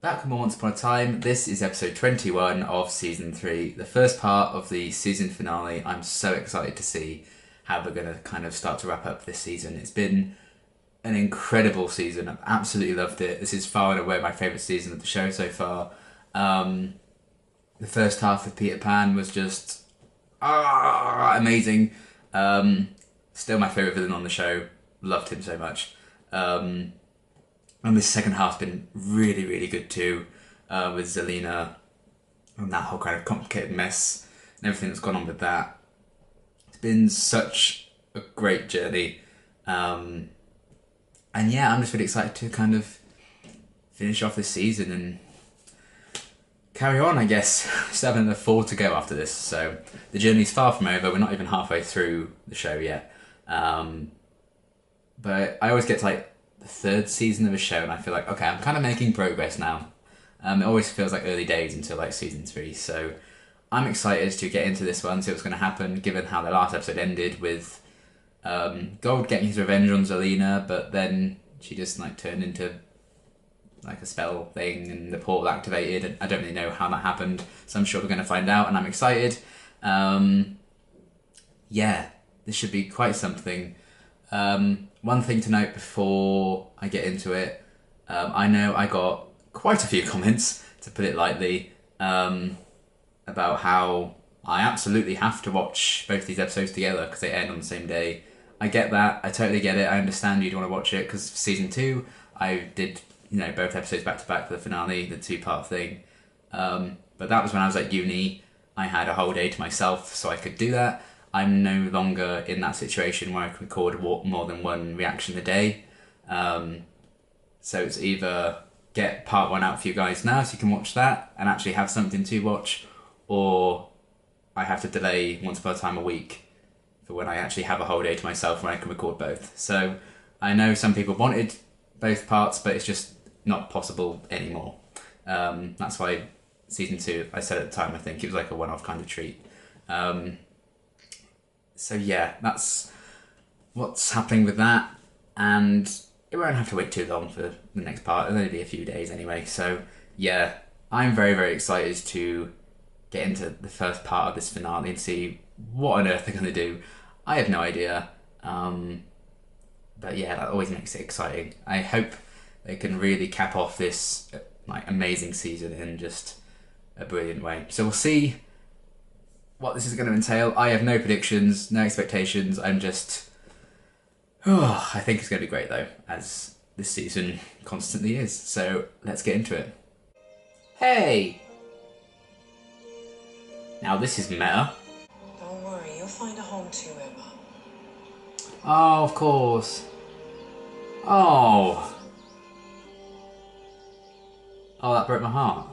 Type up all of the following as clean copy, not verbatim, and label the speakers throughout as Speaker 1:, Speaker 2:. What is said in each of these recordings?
Speaker 1: Back from Once Upon a Time, this is episode 21 of season 3, the first part of the season finale. I'm so excited to see how they're going to kind of start to wrap up this season. It's been an incredible season. I've absolutely loved it. This is far and away my favourite season of the show so far. The first half of Peter Pan was just amazing. Still my favourite villain on the show. Loved him so much. And this second half's been really, really good too, with Zelina and that whole kind of complicated mess and everything that's gone on with that. It's been such a great journey. And yeah, I'm just really excited to kind of finish off this season and carry on, I guess. Still have another 4 to go after this, so the journey's far from over. We're not even halfway through the show yet. But I always get to like the 3rd season of a show and I feel like, okay, I'm kind of making progress now. It always feels like early days until like season 3, so I'm excited to get into this one, see what's going to happen, given how the last episode ended with Gold getting his revenge on Zelina, but then she just like turned into like a spell thing and the portal activated, and I don't really know how that happened, so I'm sure we're going to find out and I'm excited. Yeah, this should be quite something. One thing to note before I get into it, I know I got quite a few comments, to put it lightly, about how I absolutely have to watch both these episodes together because they end on the same day. I get that, I totally get it, I understand you'd want to watch it because season 2 I did, both episodes back to back for the finale, the 2-part thing. But that was when I was at uni. I had a whole day to myself so I could do that. I'm no longer in that situation where I can record more than one reaction a day. So it's either get part 1 out for you guys now so you can watch that and actually have something to watch, or I have to delay Once Upon a Time a week for when I actually have a whole day to myself when I can record both. So I know some people wanted both parts, but it's just not possible anymore. That's why season 2, I said at the time, I think it was like a one-off kind of treat. So yeah, that's what's happening with that, and it won't have to wait too long for the next part. It'll only be a few days anyway. So yeah, I'm very, very excited to get into the first part of this finale and see what on earth they're going to do. I have no idea, but yeah, that always makes it exciting. I hope they can really cap off this like amazing season in just a brilliant way. So we'll see what this is going to entail. I have no predictions, no expectations. I'm just... I think it's going to be great though, as this season constantly is. So let's get into it. Hey! Now this is meta.
Speaker 2: Don't worry, you'll find a home too, Emma.
Speaker 1: Oh, of course. Oh. Oh, that broke my heart.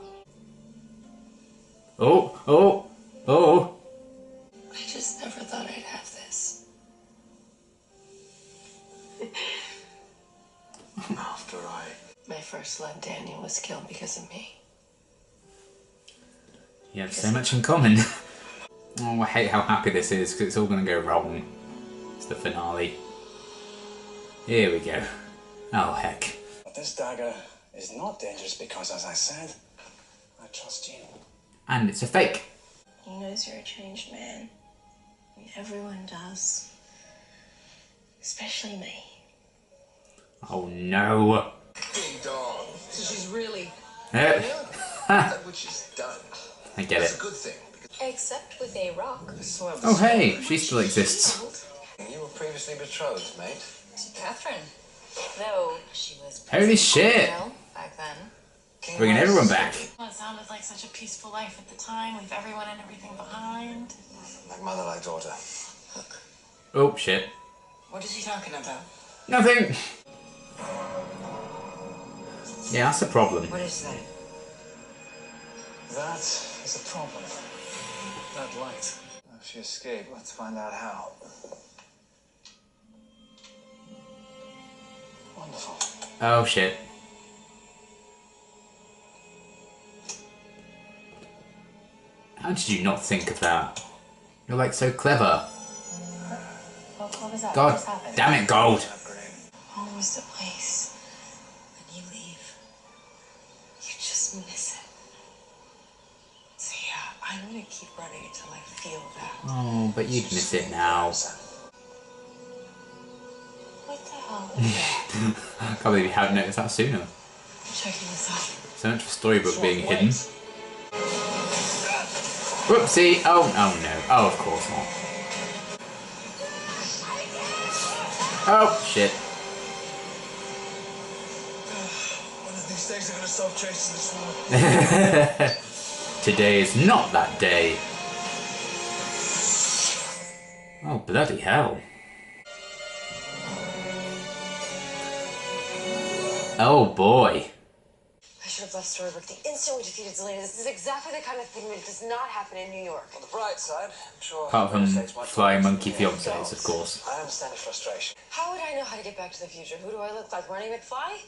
Speaker 1: Oh.
Speaker 2: I just never thought I'd have this. After my first love, Daniel was killed because of me.
Speaker 1: You have so much in common. Oh, I hate how happy this is because it's all going to go wrong. It's the finale. Here we go. Oh, heck.
Speaker 3: But this dagger is not dangerous because, as I said, I trust you.
Speaker 1: And it's a fake.
Speaker 2: He knows you're a changed man. Everyone does. Especially me.
Speaker 1: Oh no.
Speaker 4: Ding dong. So she's really
Speaker 1: Eh.
Speaker 4: done what she's done.
Speaker 1: I get
Speaker 4: That's
Speaker 1: it.
Speaker 4: a good thing.
Speaker 2: Except with a rock.
Speaker 4: So
Speaker 1: Oh hey, she still exists.
Speaker 4: You were previously betrothed, mate.
Speaker 2: To Catherine. Though she was...
Speaker 1: Holy shit.
Speaker 2: back then.
Speaker 1: Bringing everyone back.
Speaker 5: Well, it sounded like such a peaceful life at the time. Leave everyone and everything behind.
Speaker 4: Like mother, like daughter.
Speaker 1: Oh shit.
Speaker 2: What is he talking about?
Speaker 1: Nothing. Yeah, that's a problem.
Speaker 2: What is that?
Speaker 3: That is a problem. That light. If she escaped, let's find out how. Wonderful.
Speaker 1: Oh shit. How did you not think of that? You're like so clever.
Speaker 2: What was that?
Speaker 1: God
Speaker 2: What just happened?
Speaker 1: damn it, Gold.
Speaker 2: Home is the place. When you leave, you just I'm gonna keep running until I feel that.
Speaker 1: Oh, but you'd miss it now.
Speaker 2: What the hell is that?
Speaker 1: I can't believe you haven't noticed that sooner.
Speaker 2: Checking this out.
Speaker 1: So much for Storybook being hidden. Whoopsie! Oh no. Oh, of course not. Oh, shit.
Speaker 3: One of these days they're gonna stop chasing this woman.
Speaker 1: Today is not that day. Oh, bloody hell. Oh boy.
Speaker 2: I should have left Storybook the instant we defeated Zelena. This is exactly the kind of thing that does not happen in New York.
Speaker 3: On the bright side, I'm sure.
Speaker 1: Apart from
Speaker 3: mistakes might
Speaker 1: Flying
Speaker 3: come
Speaker 1: Monkey
Speaker 3: from the
Speaker 1: Fiancés, of course.
Speaker 3: I understand your frustration.
Speaker 2: How would I know how to get back to the future? Who do I look like? Running McFly?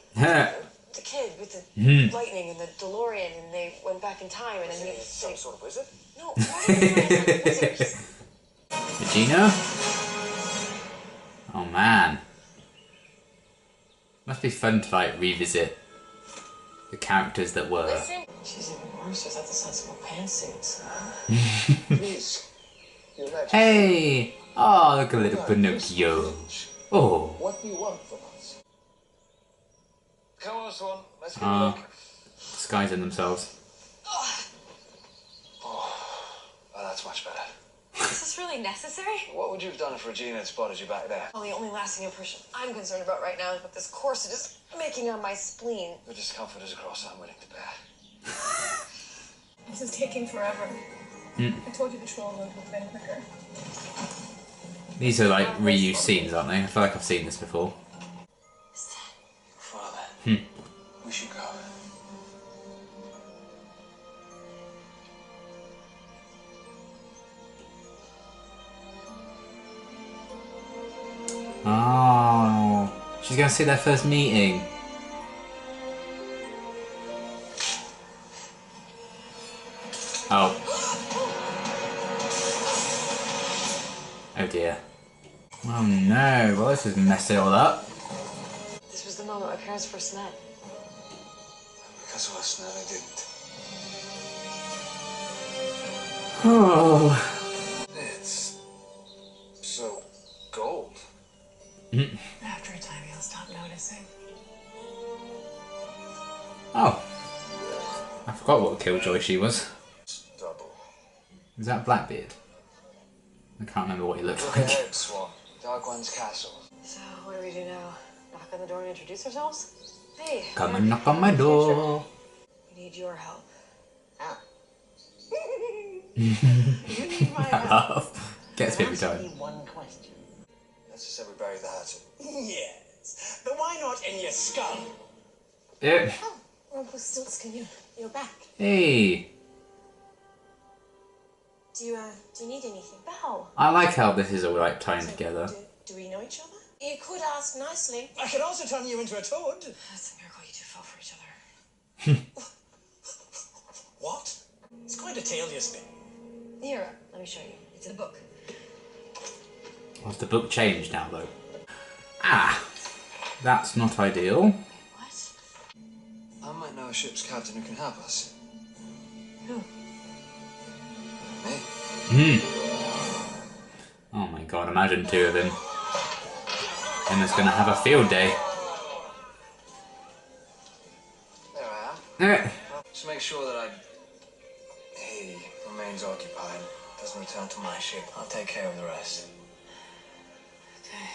Speaker 2: The kid with the lightning and the DeLorean, and they went back in time, and then he
Speaker 3: Some sort of wizard?
Speaker 2: No, why did they like wizards?
Speaker 1: Regina? Oh man. Must be fun to like revisit the characters that were.
Speaker 2: Listen. She's even worse without the sensible pantsuits.
Speaker 3: Please. You're right.
Speaker 1: Hey! Oh, look at little Pinocchio. Oh.
Speaker 3: What do you want from us? Come on, Swan. Let's get a
Speaker 1: Ah,
Speaker 3: look.
Speaker 1: disguising themselves.
Speaker 3: Oh, that's much better.
Speaker 2: Is this really necessary?
Speaker 3: What would you have done if Regina had spotted you back there?
Speaker 2: Well, the only lasting impression I'm concerned about right now is what this corset is making on my spleen.
Speaker 3: The discomfort is a cross I'm willing to bear.
Speaker 5: This is taking forever. I told you the troll load would have been quicker.
Speaker 1: These are like reused scenes, aren't they? I feel like I've seen this before.
Speaker 3: Father, we should go.
Speaker 1: Oh, she's gonna see their first meeting. Oh. Oh dear. Oh no, well this has messed it all up.
Speaker 2: This was the moment my parents first met.
Speaker 3: Because of us, no, they didn't.
Speaker 1: Oh.
Speaker 3: It's so gold.
Speaker 5: After a time, you'll stop noticing.
Speaker 1: Oh. I forgot what killjoy she was.
Speaker 3: It's double.
Speaker 1: Is that Blackbeard? I can't remember what he looked
Speaker 3: Look
Speaker 1: like.
Speaker 3: ahead, Swan. Dark One's castle.
Speaker 2: So, what do we do now? Knock on the door and introduce ourselves? Hey.
Speaker 1: Come and knock on my door.
Speaker 2: We need your help. Ah.
Speaker 5: You need my help.
Speaker 1: Gets me every
Speaker 6: Ask
Speaker 1: time.
Speaker 6: me one question.
Speaker 3: Let's just say we bury the hatchet.
Speaker 6: Yes, but why not in your skull?
Speaker 1: Yeah.
Speaker 2: Oh, Rumpelstiltskin, you're back.
Speaker 1: Hey.
Speaker 2: Do you need anything? No.
Speaker 1: I like how this is all like tying together.
Speaker 2: Do we know each other? You could ask nicely.
Speaker 6: I could also turn you into a toad.
Speaker 2: That's a miracle you two fell for each other.
Speaker 6: What? It's quite a tale you spin.
Speaker 2: Here, let me show you. It's in the book.
Speaker 1: Has the book changed now though? Ah. That's not ideal.
Speaker 2: What?
Speaker 3: I might know a ship's captain who can help us.
Speaker 2: Who?
Speaker 3: Me?
Speaker 1: Oh my god, imagine two of them. Emma's gonna have a field day.
Speaker 3: There I am.
Speaker 1: Eh.
Speaker 3: Just make sure that he remains occupied, doesn't return to my ship. I'll take care of the rest.
Speaker 2: Okay.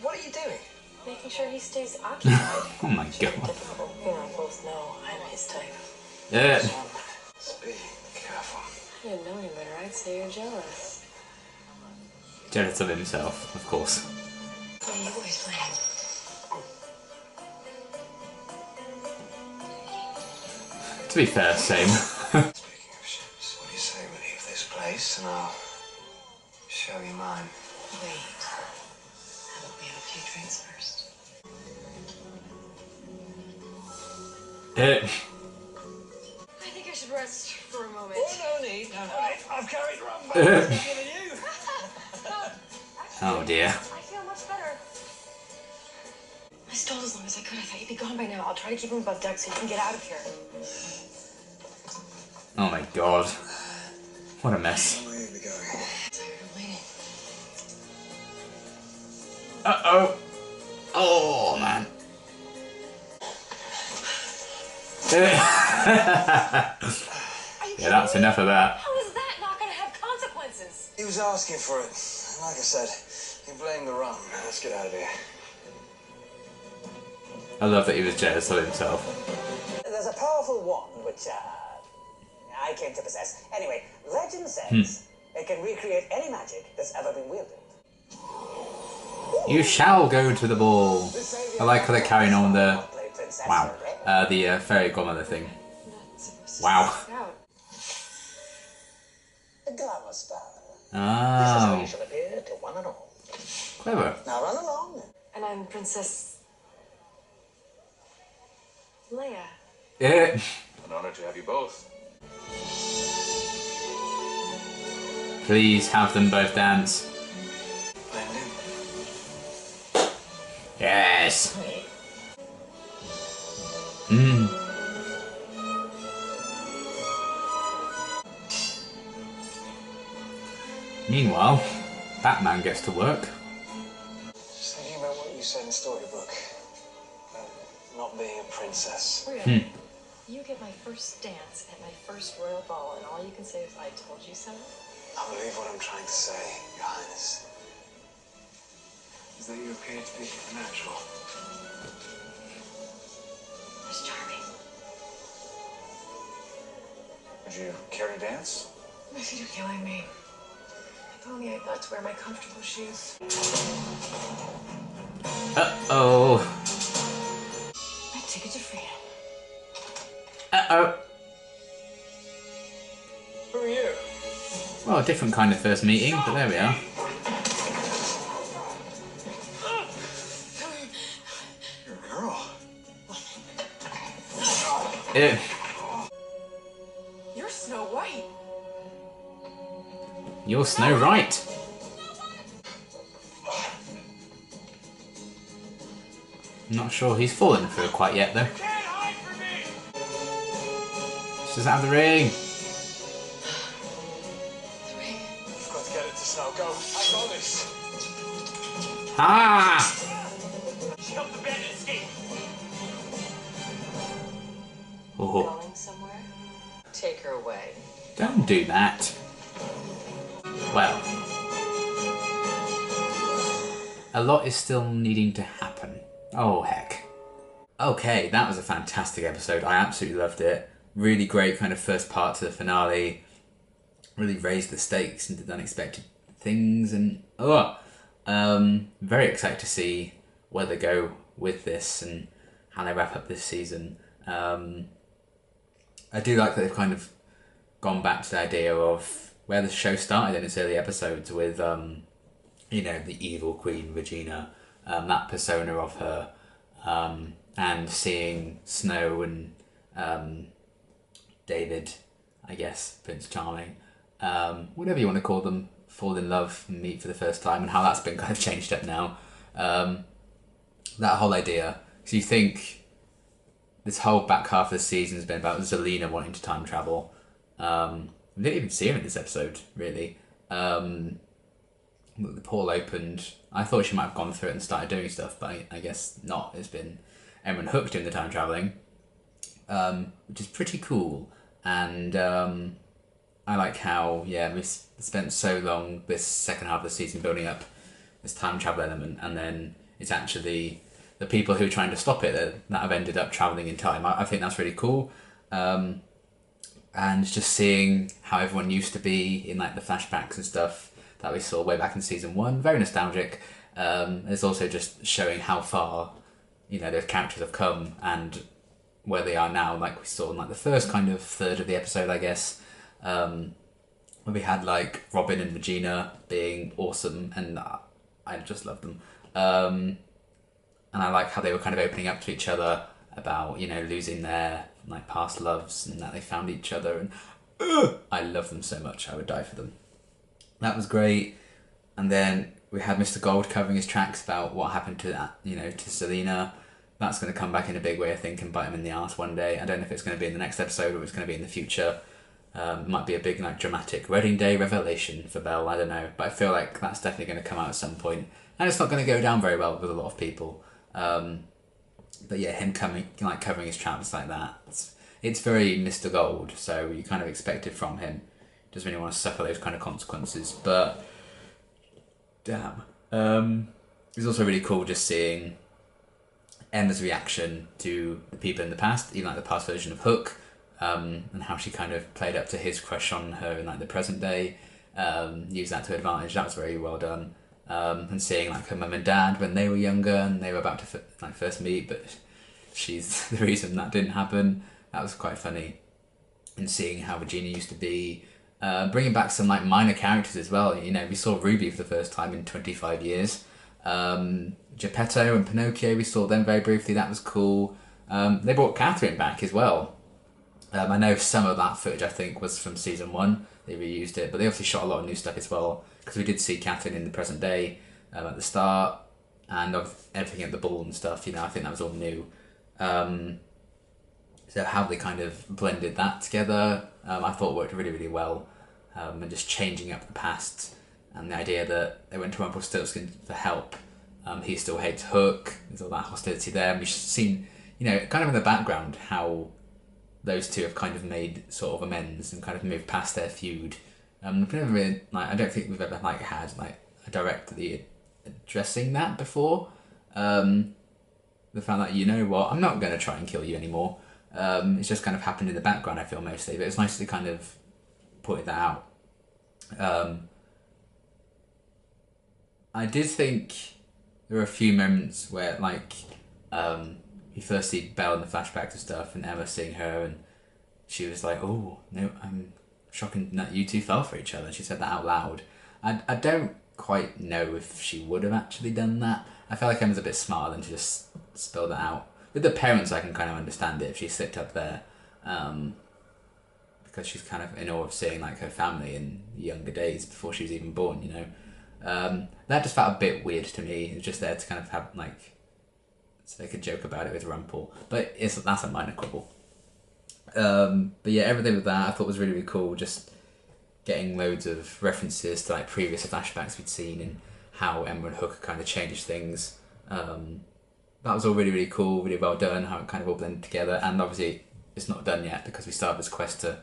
Speaker 3: What are you doing?
Speaker 2: Making sure he stays occupied.
Speaker 1: Oh my god.
Speaker 2: Difficult. You and I both know I'm his type.
Speaker 1: Yeah.
Speaker 3: Speed, careful.
Speaker 2: I didn't know any better. I'd say you're jealous.
Speaker 1: Jealous of himself, of course.
Speaker 2: What are you boys playing?
Speaker 1: To be fair, same.
Speaker 3: Speaking of ships, what do you say we leave this place and I'll show you mine?
Speaker 2: Wait. How about we have a few drinks first?
Speaker 1: Eh.
Speaker 2: I think I should rest for a moment.
Speaker 6: Oh, no need. No, I've carried rum back. Giving you.
Speaker 1: Oh dear.
Speaker 2: I feel much better. stalled as long as I could. I thought you'd be gone by now. I'll try to keep him above deck so you can get out of here.
Speaker 1: Oh my god. What a mess.
Speaker 4: Where are you going?
Speaker 2: Tired of waiting.
Speaker 1: Uh-oh. Oh, man. Yeah, that's enough of that.
Speaker 2: How is that not going to have consequences?
Speaker 4: He was asking for it. Like I said, he blamed the rum. Let's get out of here.
Speaker 1: I love that he was jealous of himself.
Speaker 7: There's a powerful wand which I came to possess. Anyway, legend says it can recreate any magic that's ever been wielded.
Speaker 1: You shall go to the ball. I like how they're carrying on the... Wow. The fairy godmother thing. Wow.
Speaker 7: A glamour spell. This is
Speaker 1: Oh.
Speaker 7: how you shall appear to one and all.
Speaker 1: Clever.
Speaker 7: Now run along.
Speaker 2: And I'm Princess Leia.
Speaker 1: Yeah.
Speaker 3: An honor to have you both.
Speaker 1: Please have them both dance.
Speaker 4: Blend in.
Speaker 1: Yes. Meanwhile, Batman gets to work.
Speaker 4: Just thinking about what you said in the storybook. About not being a princess.
Speaker 2: Really? You get my first dance at my first royal ball, and all you can say is, I told you so?
Speaker 4: I believe what I'm trying to say, Your Highness. Is that you appear to be a natural.
Speaker 2: That's charming.
Speaker 3: Would you care to dance?
Speaker 2: My feet are killing me. If only I thought to wear my comfortable shoes.
Speaker 1: Uh-oh.
Speaker 2: My ticket to freedom.
Speaker 1: Uh-oh.
Speaker 3: Who are you?
Speaker 1: Well, a different kind of first meeting, but there we are.
Speaker 4: You're a girl.
Speaker 1: Ew.
Speaker 2: You're Snow White.
Speaker 1: You're Snow White. Not sure he's fallen for it quite yet, though.
Speaker 6: Can't hide from me!
Speaker 1: She doesn't have the ring.
Speaker 3: You've got to get it to Snow. Go. I got this.
Speaker 1: Ah!
Speaker 6: She helped the bandit escape.
Speaker 1: Oh,
Speaker 2: Going somewhere? Take her away.
Speaker 1: don't do that. Well, a lot is still needing to happen. Oh, heck. Okay, that was a fantastic episode. I absolutely loved it. Really great kind of first part to the finale. Really raised the stakes and did unexpected things. And very excited to see where they go with this and how they wrap up this season. I do like that they've kind of gone back to the idea of where the show started in its early episodes with, the evil Queen Regina, that persona of her, and seeing Snow and David, I guess, Prince Charming, whatever you want to call them, fall in love and meet for the first time, and how that's been kind of changed up now. That whole idea. So you think this whole back half of the season has been about Zelina wanting to time travel. We didn't even see her in this episode, really. The portal opened. I thought she might have gone through it and started doing stuff, but I guess not. It's been everyone hooked in the time traveling, which is pretty cool. And I like how, we spent so long this second half of the season building up this time travel element, and then it's actually the people who are trying to stop it that have ended up traveling in time. I think that's really cool. And just seeing how everyone used to be in like the flashbacks and stuff that we saw way back in season 1, very nostalgic. It's also just showing how far those characters have come and where they are now, like we saw in like the first kind of third of the episode, I guess, where we had like Robin and Regina being awesome, and I just loved them. And I like how they were kind of opening up to each other about losing their like past loves, and that they found each other, and I love them so much. I would die for them. That was great. And then we had Mr. Gold covering his tracks about what happened to that, to Selena. that's going to come back in a big way, I think, and bite him in the arse one day. I don't know if it's going to be in the next episode or if it's going to be in the future. It might be a big, like, dramatic wedding day revelation for Belle, I don't know. But I feel like that's definitely going to come out at some point. And it's not going to go down very well with a lot of people. But yeah, him covering his tracks like that, it's very Mr. Gold, so you kind of expect it from him. Doesn't really want to suffer those kind of consequences, but damn. It's also really cool just seeing Emma's reaction to the people in the past, even like the past version of Hook, and how she kind of played up to his crush on her in like the present day, used that to advantage. That was very well done. And seeing like her mum and dad when they were younger and they were about to first meet, but she's the reason that didn't happen. That was quite funny. And seeing how Regina used to be, bringing back some like minor characters as well. You know, we saw Ruby for the first time in 25 years. Geppetto and Pinocchio, we saw them very briefly. That was cool. They brought Catherine back as well. I know some of that footage, I think, was from season 1. They reused it, but they obviously shot a lot of new stuff as well, because we did see Catherine in the present day at the start, and of everything at the ball and stuff. You know, I think that was all new. So how they kind of blended that together, I thought worked really, really well. And just changing up the past, and the idea that they went to Rumpelstiltskin for help. He still hates Hook. There's all that hostility there. And we've seen, you know, kind of in the background how those two have kind of made sort of amends and kind of moved past their feud. We've never really, like, I don't think we've ever like had like a directly addressing that before. The fact that, you know what, I'm not going to try and kill you anymore. It's just kind of happened in the background, I feel, mostly, but it's nice to kind of point that out. I did think there were a few moments where, like, you first see Belle in the flashbacks and stuff, and Emma seeing her, and she was like, "Oh no, I'm shocking that you two fell for each other." She said that out loud. I don't quite know if she would have actually done that. I feel like Emma's a bit smarter than to just spill that out. With the parents, I can kind of understand it if she slipped up there, because she's kind of in awe of seeing like her family in younger days before she was even born. You know, that just felt a bit weird to me. It was just there to kind of have like, so they could joke about it with Rumpel, but that's a minor quibble. But yeah, everything with that I thought was really, really cool. Just getting loads of references to like previous flashbacks we'd seen and how Emma and Hook kind of changed things. That was all really, really cool, really well done, how it kind of all blended together. And obviously it's not done yet, because we start this quest to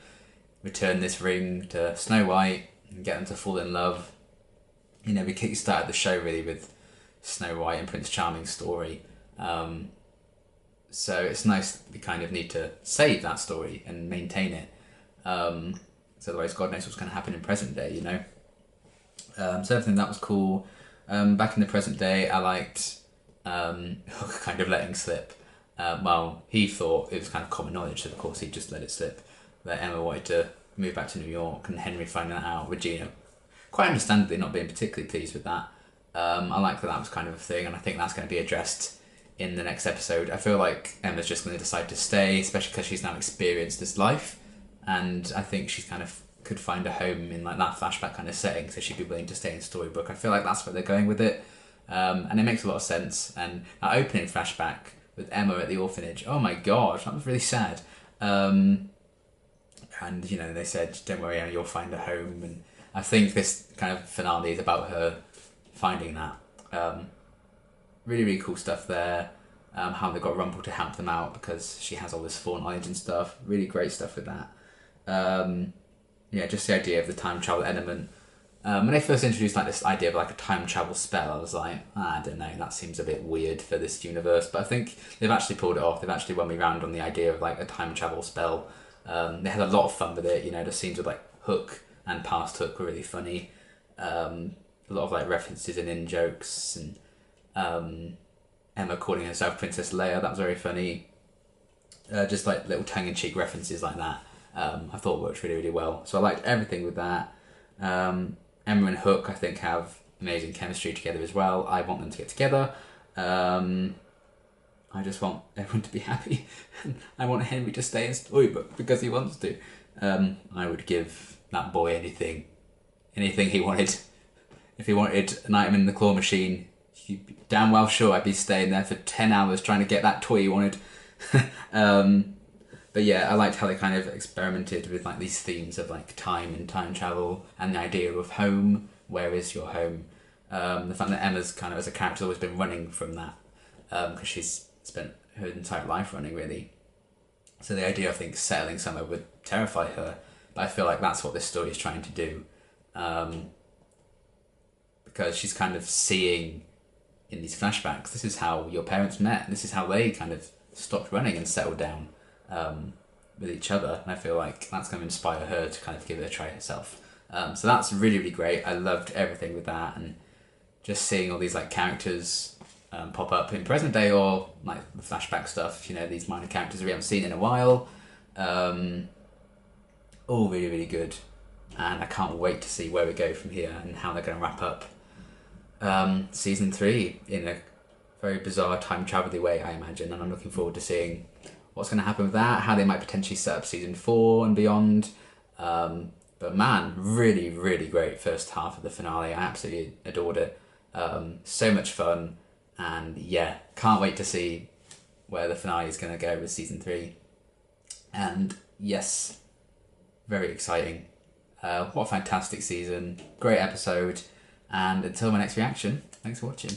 Speaker 1: return this ring to Snow White and get them to fall in love. You know, we kick-started the show really with Snow White and Prince Charming's story. So it's nice that we kind of need to save that story and maintain it. So otherwise God knows what's going to happen in present day, you know. So everything that was cool. Back in the present day, I liked Hook kind of letting slip. Well, he thought it was kind of common knowledge, so of course he just let it slip, that Emma wanted to move back to New York, and Henry finding that out, Regina quite understandably not being particularly pleased with that. I like that was kind of a thing, and I think that's going to be addressed in the next episode. I feel like Emma's just going to decide to stay, especially because she's now experienced this life, and I think she's kind of could find a home in like that flashback kind of setting, so she'd be willing to stay in Storybook. I feel like that's where they're going with it, and it makes a lot of sense. And that opening flashback with Emma at the orphanage, oh my gosh, that was really sad. And you know, they said, "Don't worry, Emma, you'll find a home," and I think this kind of finale is about her finding that. Really, really cool stuff there. How they got Rumpel to help them out because she has all this foreknowledge and stuff. Really great stuff with that. Yeah, just the idea of the time travel element. When they first introduced like this idea of like a time travel spell, I was like, I don't know, that seems a bit weird for this universe. But I think they've actually pulled it off. They've actually won me round on the idea of like a time travel spell. They had a lot of fun with it. You know, the scenes with like Hook and past Hook were really funny. A lot of like references and in jokes, and Emma calling herself Princess Leia, that was very funny. Just like little tongue-in-cheek references like that, I thought worked really, really well. So I liked everything with that. Emma and Hook, I think, have amazing chemistry together as well. I want them to get together. I just want everyone to be happy. I want Henry to stay in Storybook because he wants to. I would give that boy anything he wanted. If he wanted an item in the claw machine, you damn well sure I'd be staying there for 10 hours trying to get that toy you wanted. But yeah, I liked how they kind of experimented with like these themes of like time and time travel and the idea of home. Where is your home? The fact that Emma's kind of as a character always been running from that because she's spent her entire life running really. So the idea, I think, settling somewhere would terrify her. But I feel like that's what this story is trying to do. Because she's kind of seeing in these flashbacks, this is how your parents met. This is how they kind of stopped running and settled down with each other. And I feel like that's going to inspire her to kind of give it a try herself. So that's really, really great. I loved everything with that. And just seeing all these like characters pop up in present day or like the flashback stuff, you know, these minor characters we haven't seen in a while. All really, really good. And I can't wait to see where we go from here and how they're going to wrap up season 3 in a very bizarre time travel way, I imagine. And I'm looking forward to seeing what's going to happen with that, how they might potentially set up season 4 and beyond. But man, really, really great first half of the finale. I absolutely adored it. So much fun. And yeah, can't wait to see where the finale is going to go with season 3. And yes, very exciting. What a fantastic season. Great episode. And until my next reaction, thanks for watching.